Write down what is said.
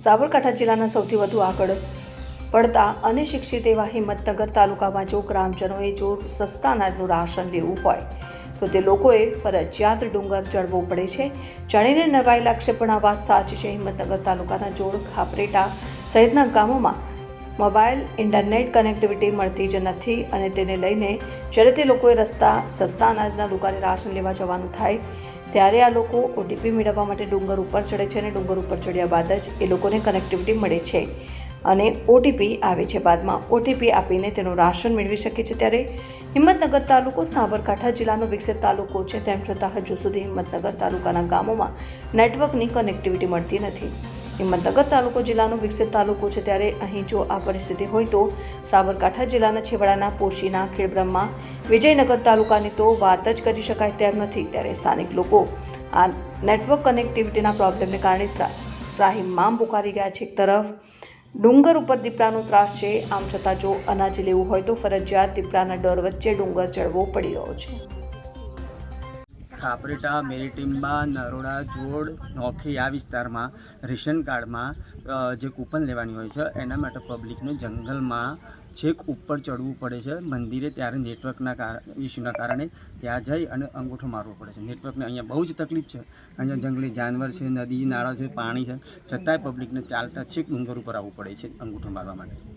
સાબરકાંઠા જિલ્લાના સૌથી વધુ આગળ પડતા અનશિક્ષિત એવા હિંમતનગર તાલુકામાં જો ગ્રામજનોએ જો સસ્તા અનાજનું રાશન લેવું હોય તો તે લોકોએ ફરજિયાત ડુંગર ચડવો પડે છે. જાણીને નવાઈ લાગશે પણ આ વાત સાચી છે. હિંમતનગર તાલુકાના જોડ, ખાપરેટા સહિતના ગામોમાં મોબાઈલ ઇન્ટરનેટ કનેક્ટિવિટી મળતી જ નથી અને તેને લઈને જ્યારે તે લોકોએ સસ્તા અનાજના દુકાને રાશન લેવા જવાનું થાય ત્યારે આ લોકો ઓટીપી મેળવવા માટે ડુંગર ઉપર ચડે છે અને ડુંગર ઉપર ચડ્યા બાદ જ એ લોકોને કનેક્ટિવિટી મળે છે અને ઓટીપી આવે છે. બાદમાં ઓટીપી આપીને તેનું રાશન મેળવી શકે છે. ત્યારે હિંમતનગર તાલુકો સાબરકાંઠા જિલ્લાનો વિકસિત તાલુકો છે, તેમ છતાં હજુ સુધી હિંમતનગર તાલુકાના ગામોમાં નેટવર્કની કનેક્ટિવિટી મળતી નથી. હિંમતનગર તાલુકો જિલ્લાનો વિકસિત તાલુકો છે, ત્યારે અહીં જો આ પરિસ્થિતિ હોય તો સાબરકાંઠા જિલ્લાના છેવાડાના પોશીના, ખેડબ્રહ્મા, વિજયનગર તાલુકાની તો વાત જ કરી શકાય તેમ નથી. ત્યારે સ્થાનિક લોકો આ નેટવર્ક કનેક્ટિવિટીના પ્રોબ્લેમને કારણે ત્રાહિમામ પુકારી ગયા છે. એક તરફ ડુંગર ઉપર દીપડાનો ત્રાસ છે, આમ છતાં જો અનાજ લેવું હોય તો ફરજિયાત દીપડાના ડર વચ્ચે ડુંગર ચડવો પડી રહ્યો છે. ખાપરેટા, મેરીટીમ્બા, નરોડા, જોડ, નોખી આ વિસ્તારમાં રેશન કાર્ડમાં જે કૂપન લેવાની હોય છે એના માટે પબ્લિકને જંગલમાં છેક ઉપર ચડવું પડે છે મંદિરે. ત્યારે નેટવર્કના ઇસ્યુના કારણે ત્યાં જઈ અને અંગૂઠો મારવો પડે છે. નેટવર્કને અહીંયા બહુ જ તકલીફ છે. અહીંયા જંગલી જાનવર છે, નદી નાળા છે, પાણી છે, છતાંય પબ્લિકને ચાલતા છેક ડુંગર ઉપર આવવું પડે છે અંગૂઠો મારવા માટે.